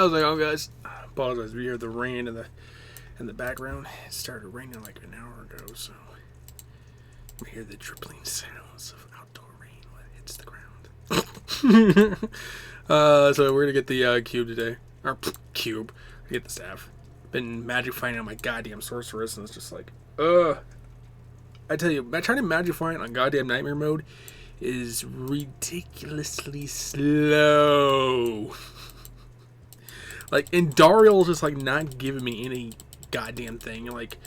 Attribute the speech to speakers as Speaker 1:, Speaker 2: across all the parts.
Speaker 1: was like, oh guys, apologize. We hear the rain in the background. It started raining like an hour ago, so we hear the dripping sounds of outdoor rain when it hits the ground. So we're gonna get the cube today, or cube. Get the staff. Been magic fighting on my goddamn sorceress, and it's just like, I tell you, trying to magic fight on goddamn nightmare mode is ridiculously slow. Like, and Dariel's just like not giving me any goddamn thing. Like,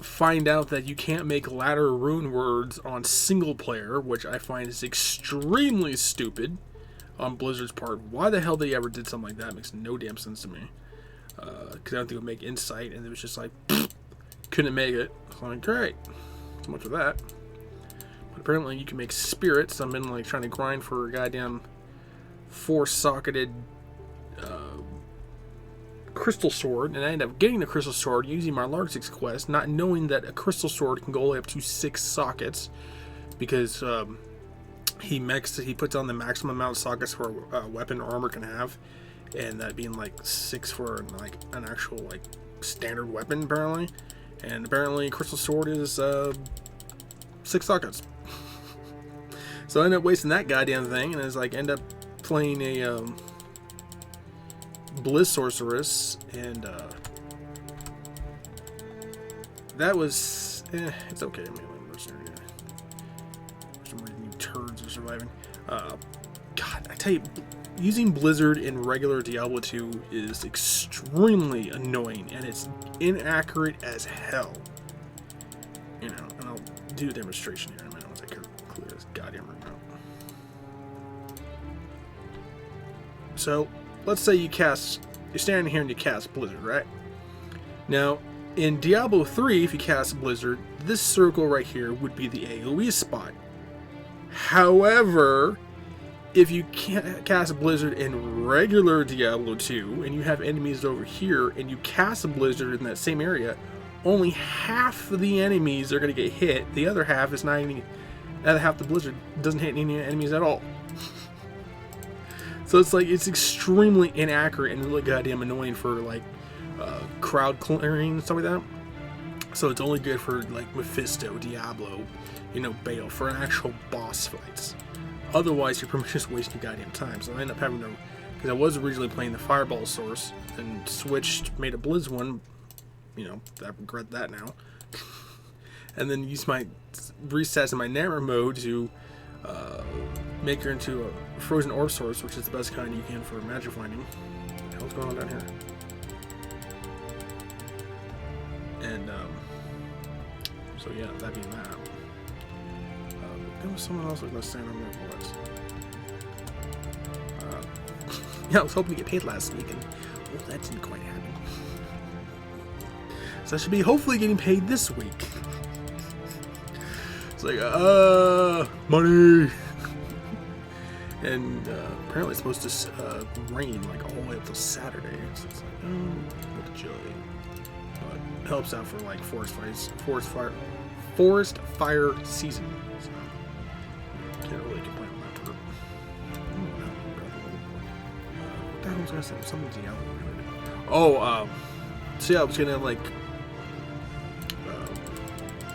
Speaker 1: find out that you can't make ladder rune words on single player, which I find is extremely stupid on Blizzard's part. Why the hell they ever did something like that makes no damn sense to me. Because I don't think it would make insight, and it was just like, couldn't make it. So I'm like, great, so much for that. But apparently you can make spirits. I've been like trying to grind for a goddamn 4-socketed crystal sword, and I ended up getting the crystal sword using my Larxix quest, not knowing that a crystal sword can go all the way up to 6 sockets, because he puts on the maximum amount of sockets for a weapon or armor can have, and that being like 6 for like an actual like standard weapon apparently, and apparently crystal sword is 6 sockets. So I ended up wasting that goddamn thing, and it's like end up playing a Blizz Sorceress, and that was it's okay. I mean, some new turds are surviving. God, I tell you, using Blizzard in regular Diablo 2 is extremely annoying, and it's inaccurate as hell. You know, and I'll do a demonstration here in a minute once I clear this goddamn room out. So, let's say you're standing here and you cast Blizzard, right? Now, in Diablo 3, if you cast Blizzard, this circle right here would be the AoE spot. However, if you cast Blizzard in regular Diablo 2, and you have enemies over here, and you cast a Blizzard in that same area, only half of the enemies are going to get hit. The other half is not even... The other half the Blizzard doesn't hit any enemies at all. So it's like, it's extremely inaccurate and really goddamn annoying for like crowd clearing and stuff like that. So it's only good for like Mephisto, Diablo, you know, Baal, for actual boss fights. Otherwise, you're pretty much just wasting your goddamn time. So I end up having to, because I was originally playing the Fireball source and switched, made a Blizz one, you know, I regret that now. And then use my restats in my Nightmare mode to make her into a Frozen Orb source, which is the best kind you can for magic finding. What the hell's going on down here? And, so yeah, that being that. There was someone else that was saying on there was. Yeah, I was hoping to get paid last week, and well, that didn't quite happen. So I should be hopefully getting paid this week. It's like, money! And apparently it's supposed to rain like all the way up till Saturday. So it's like, oh, what a joy. But it helps out for like forest fire season. So can't really complain on that part. What the hell was I gonna say? Something's Diablo related. Oh, so yeah, I was gonna like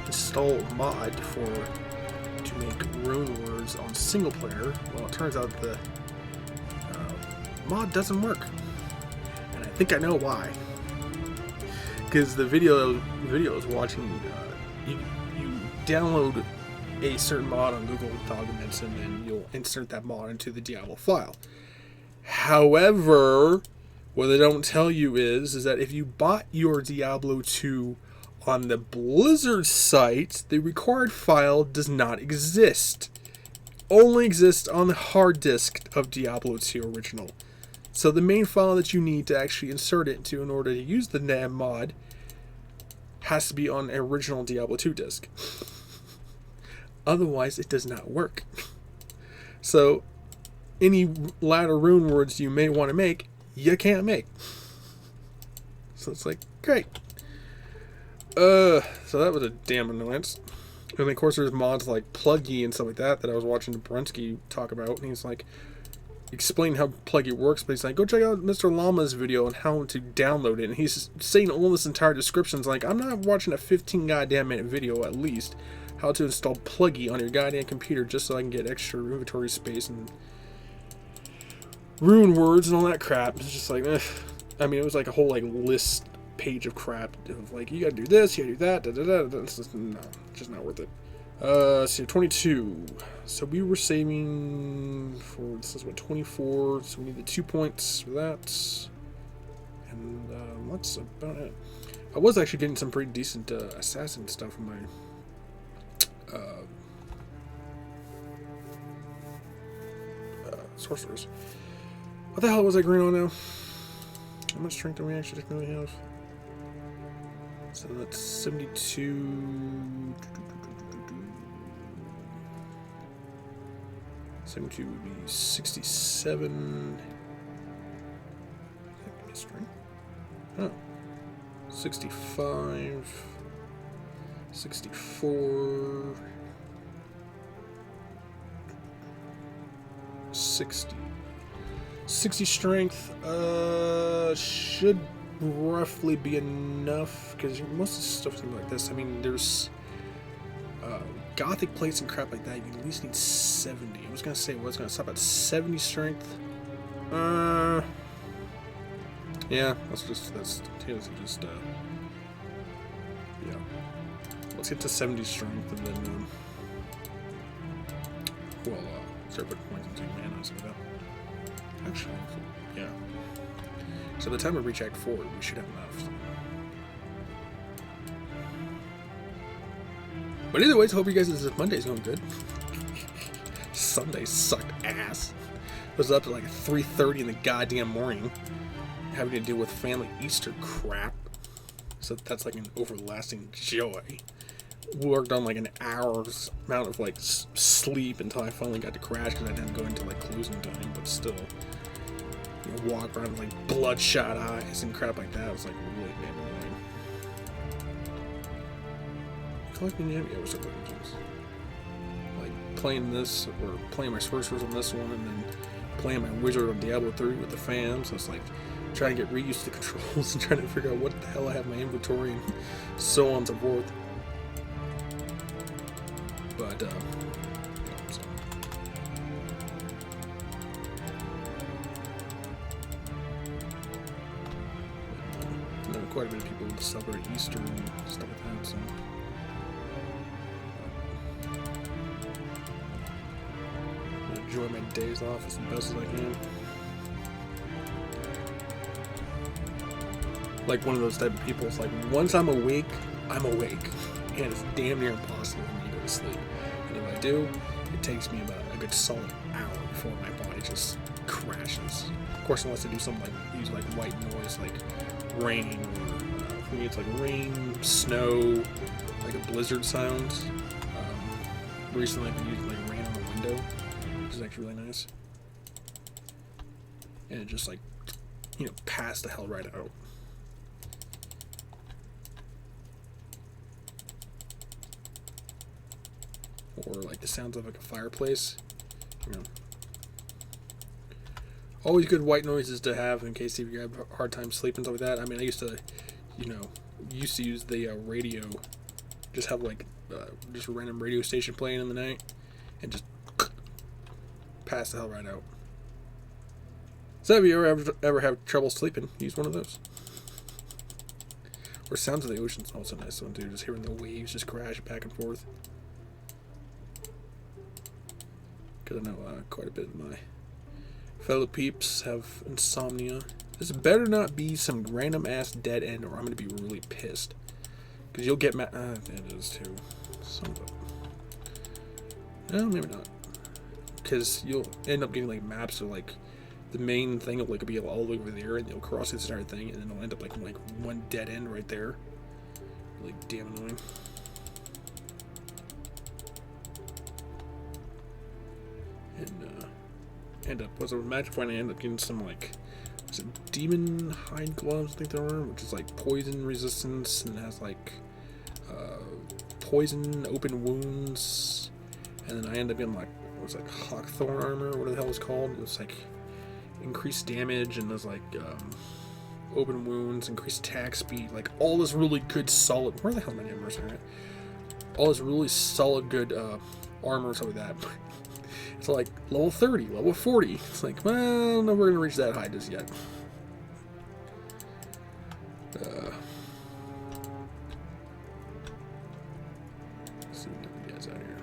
Speaker 1: install a mod to make rune words on single player. Well, it turns out the mod doesn't work, and I think I know why. Because the video I was watching, you download a certain mod on Google Documents, and then you'll insert that mod into the Diablo file. However, what they don't tell you is that if you bought your Diablo 2 on the Blizzard site, the required file does not exist. Only exists on the hard disk of Diablo 2 original. So the main file that you need to actually insert it into in order to use the NAM mod has to be on an original Diablo 2 disk. Otherwise, it does not work. So any ladder rune words you may want to make, you can't make. So it's like, great. So that was a damn annoyance. And then, of course, there's mods like Pluggy and stuff like that I was watching Brensky talk about, and he's like, explain how Pluggy works, but he's like, go check out Mr. Llama's video on how to download it. And he's saying all this entire description's like, I'm not watching a 15 goddamn minute video at least. How to install Pluggy on your goddamn computer just so I can get extra inventory space and rune words and all that crap. It's just like, I mean, it was like a whole like list page of crap of like, you gotta do this, you gotta do that, da da da. It's just, no, just not worth it. So 22. So we were saving for, this is what, 24. So we need the 2 points for that. And that's about it. I was actually getting some pretty decent assassin stuff from my sorcerers. What the hell was I green on now? How much strength do we actually really have? So that's 72. 72 would be 67. Strength? Oh. 65. 64. 60 strength should roughly be enough, because most of the stuff seems like this. I mean, there's gothic plates and crap like that. You at least need 70. I was gonna say, well, it's gonna stop at 70 strength. Yeah, yeah. Let's get to 70 strength and then start putting points into mana, so that actually, yeah. So by the time we reach Act 4, we should have enough. So. But either way, hope you guys this Monday's going good. Sunday sucked ass. I was up at like 3:30 in the goddamn morning, having to deal with family Easter crap. So that's like an everlasting joy. Worked on like an hour's amount of like sleep until I finally got to crash because I didn't go into like closing time, but still, you know, walk around with like bloodshot eyes and crap like that. It was like really damn annoying. Collecting gems? Yeah, we're still collecting gems. Like playing this, or playing my sorcerers on this one, and then playing my wizard on Diablo 3 with the fam, so it's like trying to get reused to the controls and trying to figure out what the hell I have in my inventory and so on and so forth. But, so. Quite a bit of people celebrate Easter and stuff like that, so. Enjoy my days off as best as I can. Like one of those type of people, it's like, once I'm awake, I'm awake. And it's damn near impossible for me to go to sleep. And if I do, it takes me about a good solid hour before my body just crashes. Of course, unless I do something like use like white noise, like rain, or for me it's like rain, snow, like a blizzard sounds. Recently I've been using like rain on the window, which is actually really nice. And it just like, you know, passed the hell right out. Or like the sounds of like a fireplace, you know. Always good white noises to have in case if you have a hard time sleeping, stuff like that. I mean, I used to, you know, use the radio, just have like just a random radio station playing in the night, and just pass the hell right out. So if you ever have trouble sleeping, use one of those. Or sounds of the ocean's also a nice one too. Just hearing the waves just crash back and forth. Because I know quite a bit of my fellow peeps have insomnia. This better not be some random ass dead end, or I'm going to be really pissed. Because you'll get mad. It is too. Son of a. No, maybe not. Because you'll end up getting like maps of like the main thing will like be all over there, and you'll cross this entire thing, and then it'll end up like one dead end right there. Really damn annoying. And was a magic point. I end up getting some like, was it demon hide gloves? I think they were, which is like poison resistance, and it has like poison open wounds. And then I end up getting like, what was it, like hawkthorn armor? What the hell was it called? It was like increased damage, and there's like open wounds, increased attack speed, like all this really good solid. Where the hell are my numbers at? All this really solid good armor, stuff like that. It's like level 30, level 40. It's like, well, no, we're gonna reach that high just yet. Let's see what we guys out here.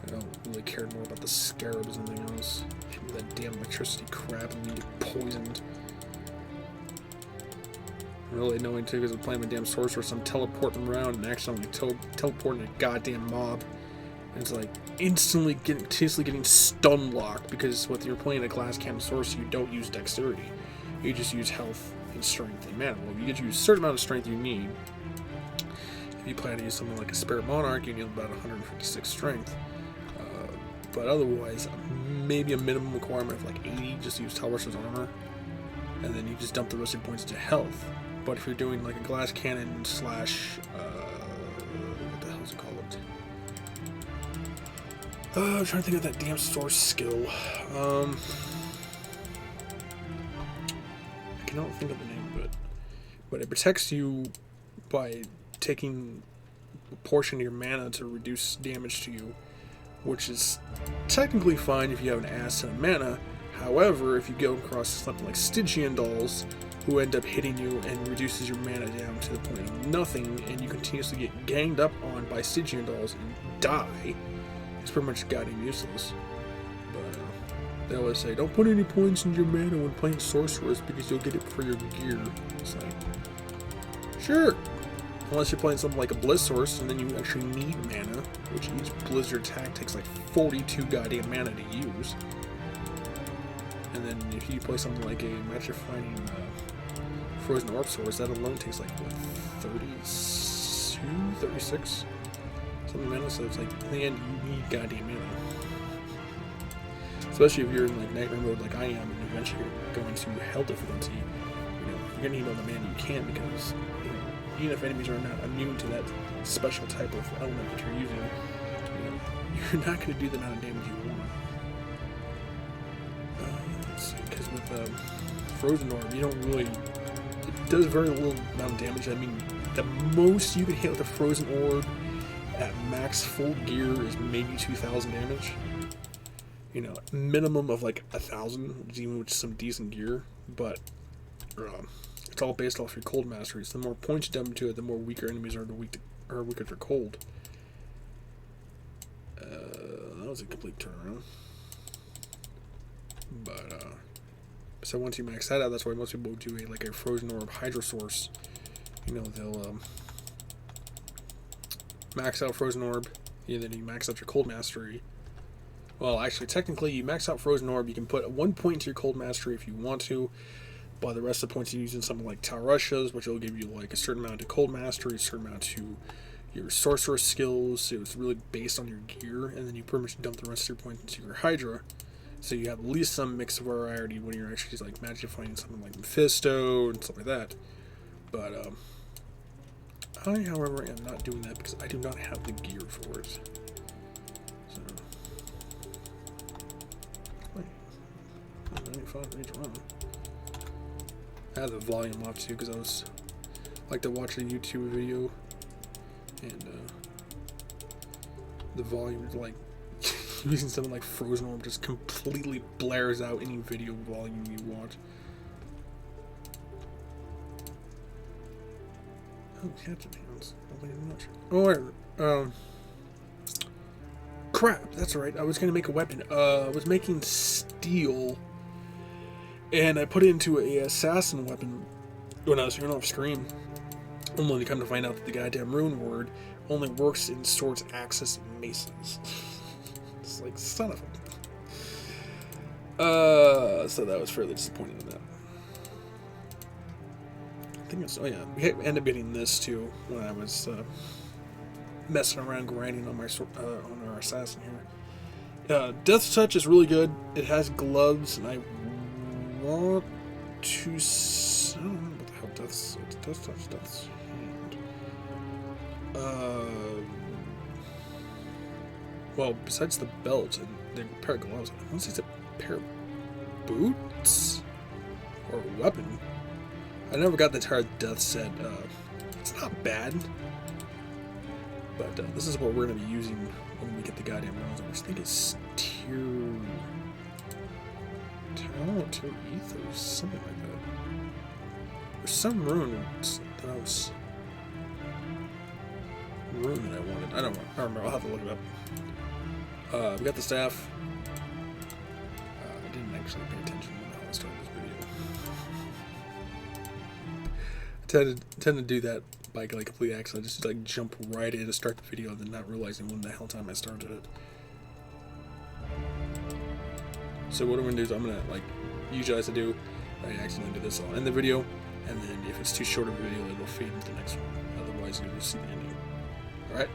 Speaker 1: I don't really care more about the scarabs than anything else. That damn electricity crap and we get poisoned. Really annoying too because I'm playing my damn sorceress. I'm teleporting around and accidentally teleporting a goddamn mob. And it's like instantly getting stun locked because when you're playing a glass cannon sorcerer, you don't use dexterity. You just use health and strength and mana. Well, you get to use a certain amount of strength you need. If you plan to use something like a Spirit Monarch, you need about 156 strength. But otherwise, maybe a minimum requirement of like 80 just to use Talbot's armor. And then you just dump the rest of your points into health. But if you're doing like a glass cannon slash, what the hell is it called? I'm trying to think of that damn source skill. I cannot think of the name of it. But it protects you by taking a portion of your mana to reduce damage to you, which is technically fine if you have an ass ton of mana. However, if you go across something like Stygian dolls, who end up hitting you and reduces your mana down to the point of nothing, and you continuously get ganged up on by Stygian dolls and die, it's pretty much goddamn useless. But they always say, don't put any points in your mana when playing sorceress because you'll get it for your gear. It's like, sure. Unless you're playing something like a Blizz Source, and then you actually need mana, which each Blizzard attack takes like 42 goddamn mana to use. And then if you play something like a Matrifying Frozen Orb Source, that alone takes like, what, 32, 36? Something mana, so it's like, in the end, you need goddamn mana. Especially if you're in like Nightmare mode like I am, and eventually you're going to Hell difficulty, you're going to need all the mana you can, because, even if enemies are not immune to that special type of element that you're using, you're not going to do the amount of damage you want. Let's see, because with Frozen Orb, you don't really... It does very little amount of damage. I mean, the most you can hit with a Frozen Orb at max full gear is maybe 2,000 damage. Minimum of like 1,000, even with some decent gear. But it's all based off your cold masteries. The more points you dump into it, the more weaker enemies are weaker to cold. That was a complete turnaround. But so once you max that out, that's why most people do a Frozen Orb Hydro Source. They'll max out Frozen Orb, and then you max out your cold mastery. Well, actually, technically, you max out Frozen Orb. You can put 1 point to your cold mastery if you want to. But the rest of the points you use in something like Taurusha's, which will give you like a certain amount to cold mastery, a certain amount to your sorcerer skills. So it's really based on your gear, and then you pretty much dump the rest of your points into your Hydra. So you have at least some mix of variety when you're actually like magifying something like Mephisto and stuff like that. But I, however, am not doing that because I do not have the gear for it. So 95 for each run. I had the volume off too because I like to watch a YouTube video, and the volume is like using something like Frozen Orb just completely blares out any video volume you watch. Oh, catching hands. Oh, crap, that's right. I was gonna make a weapon. I was making steel, and I put it into a assassin weapon when I was turning off screen. Only to come to find out that the goddamn rune word only works in swords, axes, and maces. It's like, son of a... so that was fairly disappointing in that. I think it's... Oh yeah, we ended up getting this too when I was messing around grinding on my on our assassin here. Death Touch is really good. It has gloves, and I want to... I don't know what the hell Death Touch, Death's Hand. Well, besides the belt and the pair of gloves, I want to say it's a pair of boots or a weapon. I never got the entire death set. It's not bad, but this is what we're gonna be using when we get the goddamn runes. I think it's tier ethos, something like that. There's some rune that I was rune that I wanted. I don't remember. I'll have to look it up. We got the staff. I didn't actually pay attention when I started this video. I tend to do that by like complete accident. Just like jump right in to start the video and then not realizing when the hell time I started it. So what I'm gonna do is I'm gonna like usually as I do, I accidentally do this. I'll end the video, and then if it's too short of a video, it'll fade into the next one. Otherwise, you'll see the ending. All right.